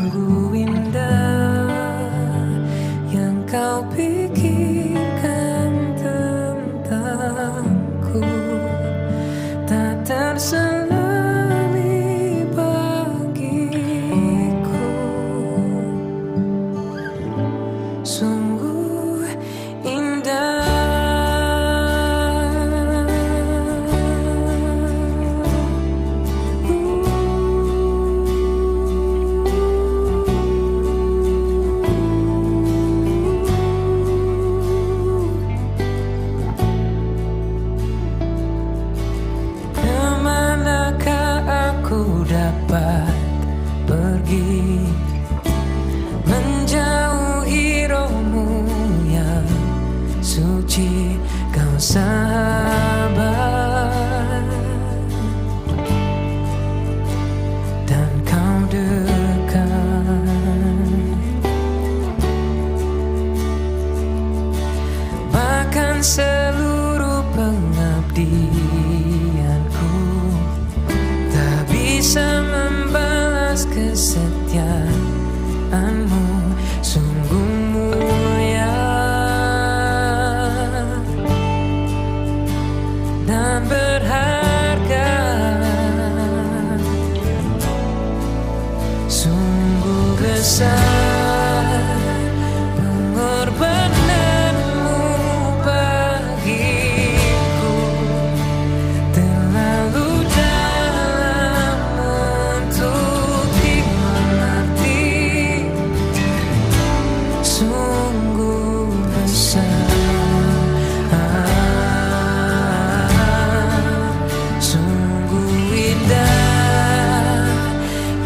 Sungguh indah yang kau pikirkan tentangku, tak terselami bagiku. Sungguh indah. Dapat pergi menjauhi rohmu yang suci, kau sabar dan kau dekat, bahkan seluruh pengabdianku bisa membalas kesetiaanmu. Sungguh mulia dan berharga, sungguh besar pengorbananmu bagiku, terlalu sungguh besar, sungguh indah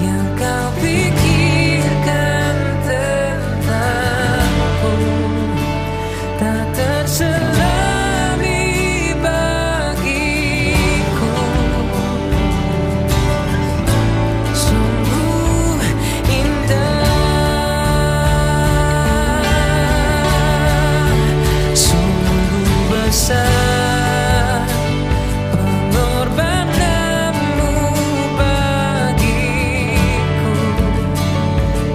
yang kau pikirkan tentangku, tak terselami bagiku. Sungguh indah, besar pengorbananmu bagiku,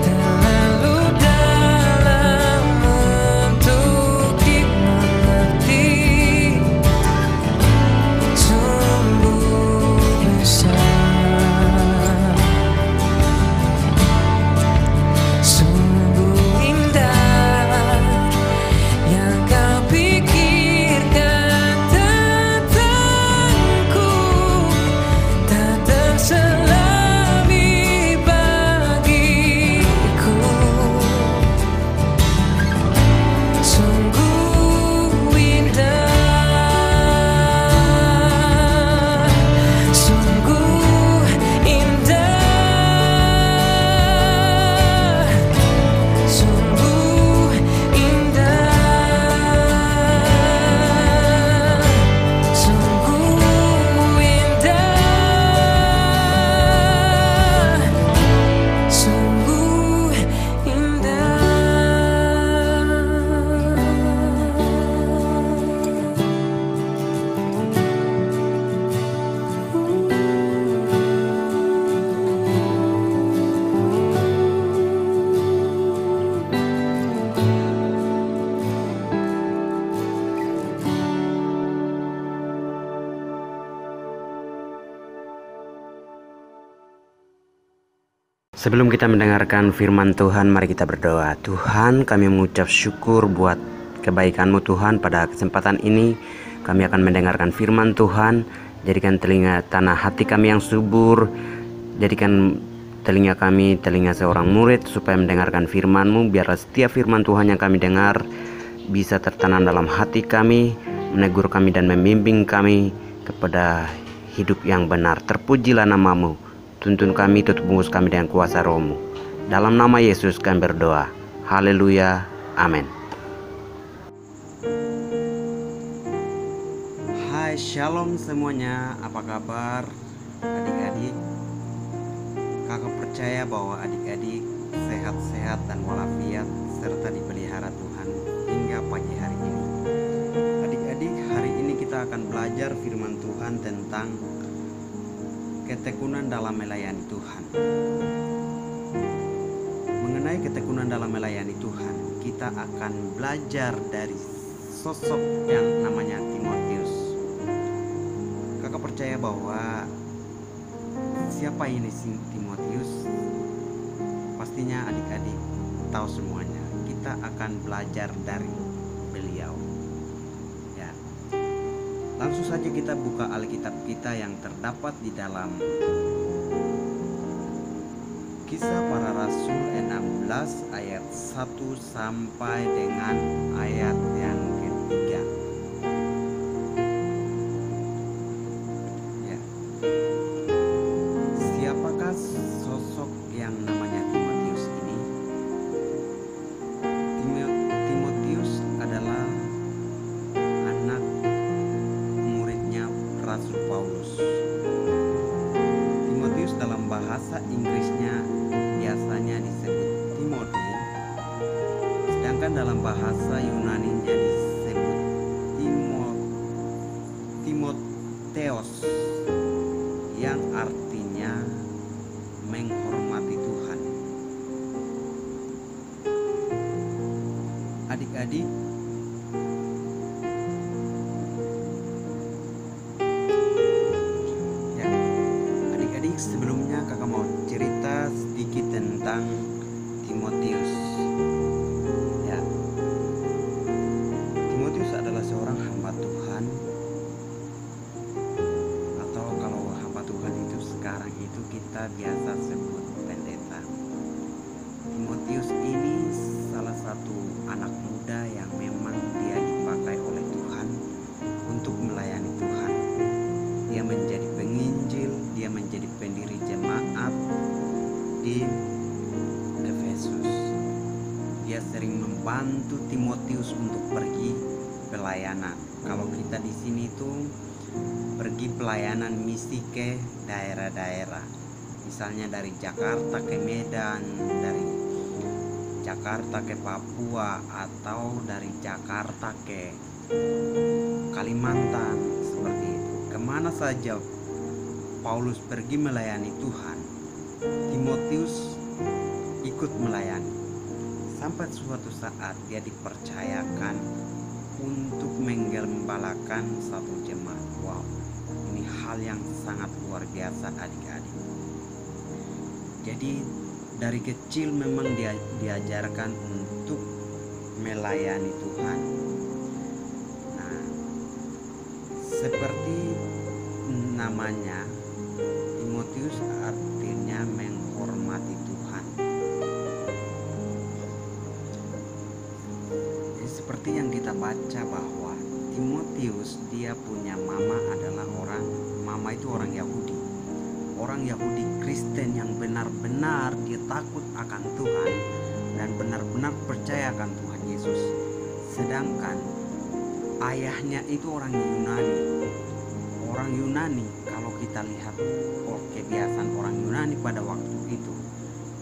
terlalu dalam untuk dimengerti. Sungguh besar, sungguh indah yang kau pikirkan tentangku, tak terselami bagiku. Sungguh indah, sungguh indah, sungguh indah, sungguh indah, sungguh indah. Sebelum kita mendengarkan firman Tuhan, mari kita berdoa. Tuhan, kami mengucap syukur buat kebaikan-Mu Tuhan. Pada kesempatan ini kami akan mendengarkan firman Tuhan. Jadikan telinga tanah hati kami yang subur. Jadikan telinga kami telinga seorang murid supaya mendengarkan firman-Mu. Biarlah setiap firman Tuhan yang kami dengar bisa tertanam dalam hati kami, menegur kami dan membimbing kami kepada hidup yang benar. Terpujilah nama-Mu. Tuntun kami, tutup bungkus kami dengan kuasa Roh-Mu. Dalam nama Yesus kami berdoa. Haleluya. Amin. Hai, shalom semuanya. Apa kabar adik-adik? Kakak percaya bahwa adik-adik sehat-sehat dan walafiat serta dipelihara Tuhan hingga pagi hari ini. Adik-adik, hari ini kita akan belajar firman Tuhan tentang ketekunan dalam melayani Tuhan. mengenai ketekunan dalam melayani Tuhan, kita akan belajar dari sosok yang namanya Timotius. Kakak percaya bahwa siapa ini si Timotius? Pastinya adik-adik tahu semuanya. Kita akan belajar dari beliau. Ya. Langsung saja kita buka Alkitab kita yang terdapat di dalam Kisah Para Rasul 16 ayat 1 sampai dengan ayat yang ketiga. Ya. Siapakah sosok yang namanya Timotius ini? Timotius adalah anak muridnya Rasul Paulus. Timotius dalam bahasa Inggrisnya biasanya disebut Timothy, sedangkan dalam bahasa Yunaninya disebut Timotheos, yang artinya menghormati Tuhan. Adik-adik, sebelumnya kakak mau cerita sedikit tentang Timotius. Ya, Timotius adalah seorang hamba Tuhan, atau kalau hamba Tuhan itu sekarang itu kita biasa sebut pendeta. Timotius ini salah satu anak muda yang memang dia dipakai oleh Tuhan untuk melayani Tuhan. Dia menjadi penginjil, dia menjadi pendiri jemaat di Efesus. Dia sering membantu Timotius untuk pergi pelayanan. Kalau kita di sini tuh pergi pelayanan misi ke daerah-daerah. Misalnya dari Jakarta ke Medan, dari Jakarta ke Papua, atau dari Jakarta ke Kalimantan, seperti itu. Kemana saja Paulus pergi melayani Tuhan, Timotius ikut melayani. Sampai suatu saat dia dipercayakan untuk menggembalakan satu jemaat. Wow, ini hal yang sangat luar biasa adik-adik. Jadi dari kecil memang dia diajarkan untuk melayani Tuhan. Seperti namanya, Timotius artinya menghormati Tuhan. Jadi seperti yang kita baca bahwa Timotius dia punya mama adalah mama itu orang Yahudi. Orang Yahudi Kristen yang benar-benar dia takut akan Tuhan dan benar-benar percaya akan Tuhan Yesus. Sedangkan ayahnya itu orang Yunani. Orang Yunani, kalau kita lihat kebiasaan orang Yunani pada waktu itu,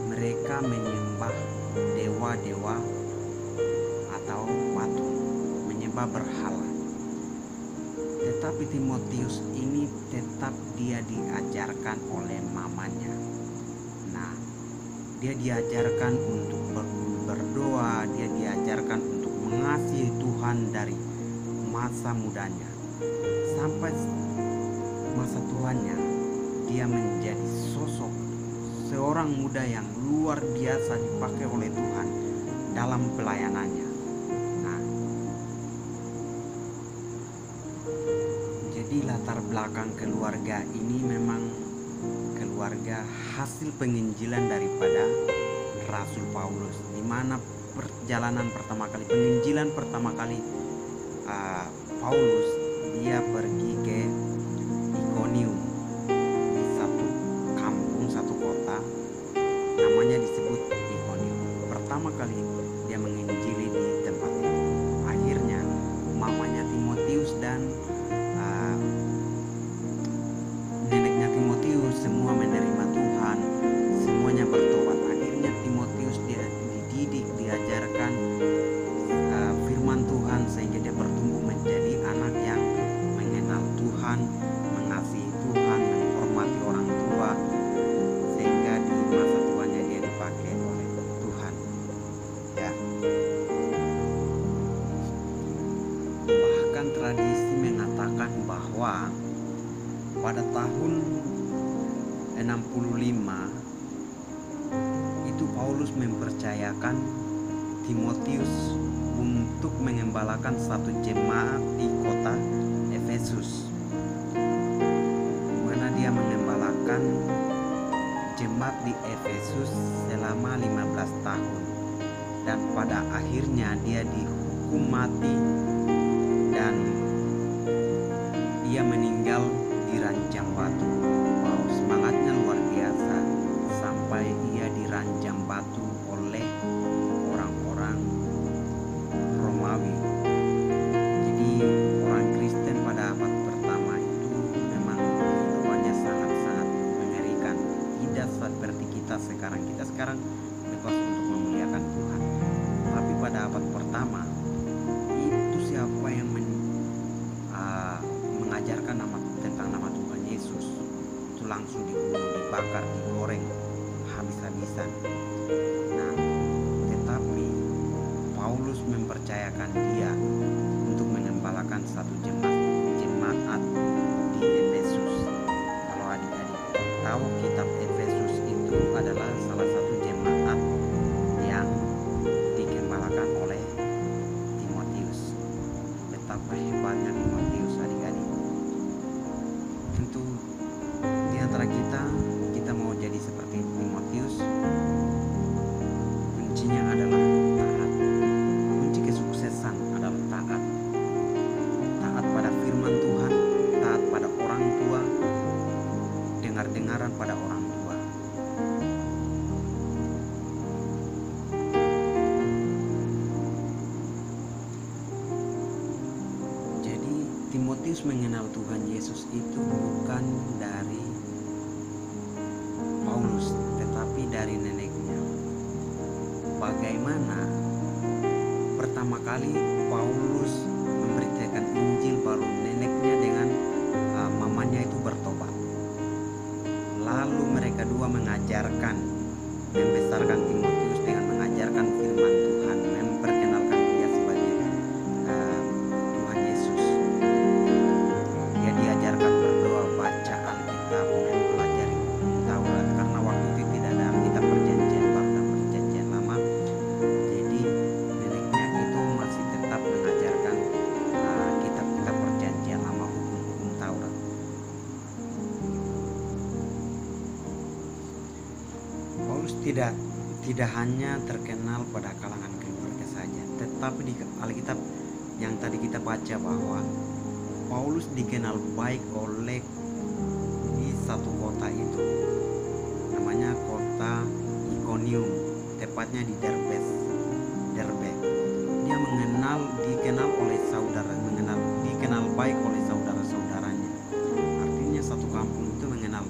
mereka menyembah dewa-dewa atau batu, menyembah berhala. Tetapi Timotius ini tetap dia diajarkan oleh mamanya. Nah, dia diajarkan untuk berdoa, dia diajarkan untuk mengasihi Tuhan dari masa mudanya sampai masa tuanya. Dia menjadi sosok seorang muda yang luar biasa dipakai oleh Tuhan dalam pelayanannya. Nah, jadi latar belakang keluarga ini memang keluarga hasil penginjilan daripada Rasul Paulus, di mana perjalanan pertama kali, penginjilan pertama kali Paulus dia pergi ke Ikonium, di satu kampung, satu kota namanya disebut Ikonium. Pertama kali dia menginjili di tempat itu. Akhirnya mamanya Timotius dan neneknya Timotius semua menerima Tuhan, semuanya bertobat. Akhirnya Timotius dia dididik, diajarkan firman Tuhan sehingga dia bertumbuh menjadi anak yang mengenal Tuhan bahkan tradisi mengatakan bahwa pada tahun 65 itu Paulus mempercayakan Timotius untuk mengembalakan satu jemaat di kota Efesus, di mana dia mengembalakan jemaat di Efesus selama 15 tahun, dan pada akhirnya dia dihukum mati dan ia meninggal di ranjang batu. Wow, semangatnya luar biasa sampai ia diranjang batu oleh orang-orang Romawi. Jadi orang Kristen pada abad pertama itu memang kehidupannya sangat-sangat mengerikan. Tidak seperti kita sekarang. Kita sekarang bebas untuk memuliakan Tuhan. Tapi pada abad pertama itu siapa yang mengajarkan tentang nama Tuhan Yesus itu langsung dibunuh, dibakar, digoreng habis-habisan. Nah, tetapi Paulus mempercayakan dia untuk mengembalakan satu jemaat di Efesus. Kalau adik-adik tahu, kitab Efesus itu adalah salah satu jemaat yang digembalakan oleh Timotius. Betapa hebatnya Timotius, adik-adik. Tentu di antara kita mau jadi seperti Timotius, kuncinya adalah taat. Kunci kesuksesan adalah taat. Taat pada firman Tuhan, taat pada orang tua, dengar-dengaran pada orang tua. Jadi Timotius mengenal Tuhan Yesus itu bukan dari Paulus, tetapi dari neneknya. Bagaimana pertama kali Paulus memberitakan Injil, baru neneknya dengan mamanya itu bertobat. Lalu mereka dua mengajarkan, membesarkan Timotius dengan mengajarkan firman Tuhan, memperkenalkan dia sebagai Tuhan Yesus. Dia diajarkan berdoa, baca Alkitab, mempelajari Taurat, karena waktu itu tidak ada Alkitab Perjanjian Baru dan Perjanjian Lama. Jadi neneknya itu masih tetap mengajarkan kitab-kitab Perjanjian Lama, hukum-hukum Taurat. Paulus tidak hanya terkenal pada kalangan keluarga saja, tetapi di Alkitab yang tadi kita baca bahwa Paulus dikenal baik oleh di satu kota itu, namanya kota Ikonium, tepatnya di Derbe. Dia dikenal baik oleh saudara-saudaranya. Artinya satu kampung itu mengenal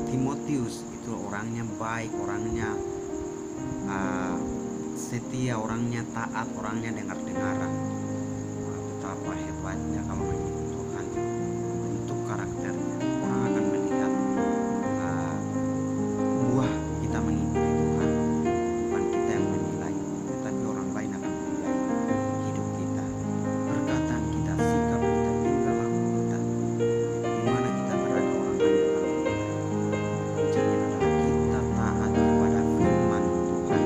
Timotius itu orangnya baik, orangnya setia, orangnya taat, orangnya dengar-dengaran. Betapa hebatnya kalau mengikut Tuhan, bentuk karakternya. Orang akan melihat buah kita mengikuti Tuhan. Bukan kita yang menilai, tetapi orang lain akan menilai hidup kita, perkataan kita, sikap kita, tingkah laku kita. Di mana kita berada, orang lain akan menilai. Kuncinya adalah kita taat kepada firman Tuhan.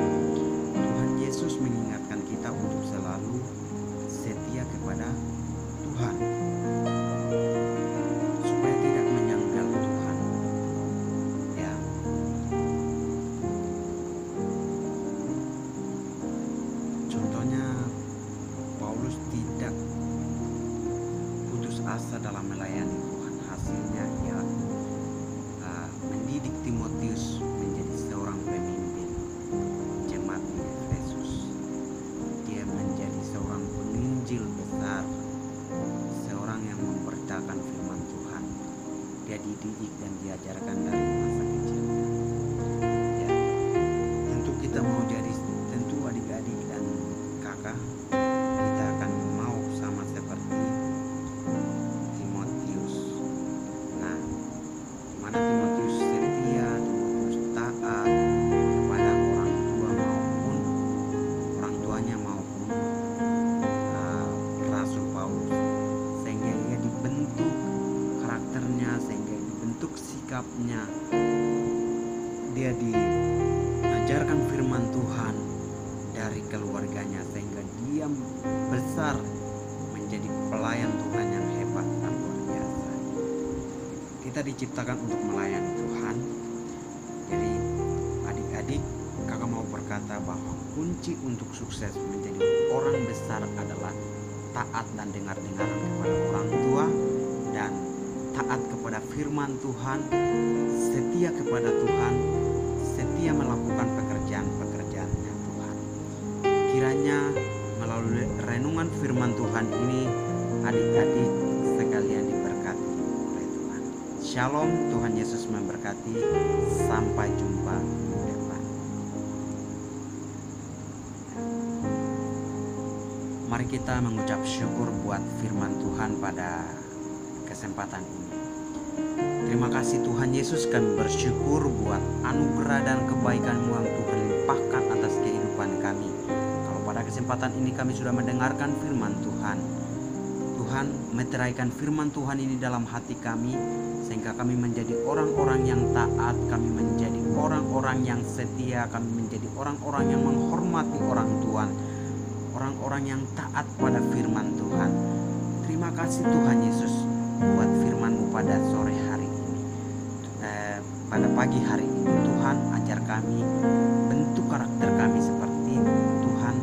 Tuhan Yesus mengingatkan kita untuk selalu setia kepada Tuhan, supaya tidak menyangkal Tuhan. Ya, contohnya Paulus tidak putus asa dalam melayani Tuhan. Hasilnya ia mendidik Timotius menjadi seorang pemimpin jemaat di Efesus. Dia menjadi seorang penginjil besar, seorang yang memberitakan firman Tuhan. Dia dididik dan diajarkan dari masa kecilnya. Ya, tentu kita mau jadi, tentu adik-adik dan kakak, kita akan mau sama seperti Timotius. Nah, dimana Timotius setia mendengarkan firman Tuhan dari keluarganya sehingga dia besar menjadi pelayan Tuhan yang hebat dan luar biasa. Kita diciptakan untuk melayani Tuhan. Jadi adik-adik, kakak mau berkata bahwa kunci untuk sukses menjadi orang besar adalah taat dan dengar-dengaran kepada orang tua dan taat kepada firman Tuhan, setia kepada Tuhan, setia melakukan pekerjaan-pekerjaannya Tuhan. Kiranya melalui renungan firman Tuhan ini adik-adik sekalian diberkati oleh Tuhan. Shalom, Tuhan Yesus memberkati. Sampai jumpa minggu depan. Mari kita mengucap syukur buat firman Tuhan pada kesempatan ini. Terima kasih Tuhan Yesus, kami bersyukur buat anugerah dan kebaikan-Mu yang Tuhan limpahkan atas kehidupan kami. Kalau pada kesempatan ini kami sudah mendengarkan firman Tuhan, Tuhan meteraikan firman Tuhan ini dalam hati kami, sehingga kami menjadi orang-orang yang taat, kami menjadi orang-orang yang setia, kami menjadi orang-orang yang menghormati orang tua, orang-orang yang taat pada firman Tuhan. Terima kasih Tuhan Yesus buat firman-Mu pada sore hari ini. Pada pagi hari ini Tuhan, ajar kami, bentuk karakter kami seperti Tuhan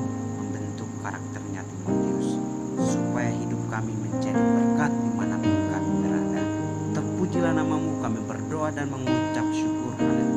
membentuk karakternya Timotius, supaya hidup kami menjadi berkat dimanapun kami berada. Terpujilah nama-Mu, kami berdoa dan mengucap syukur. Haleluya.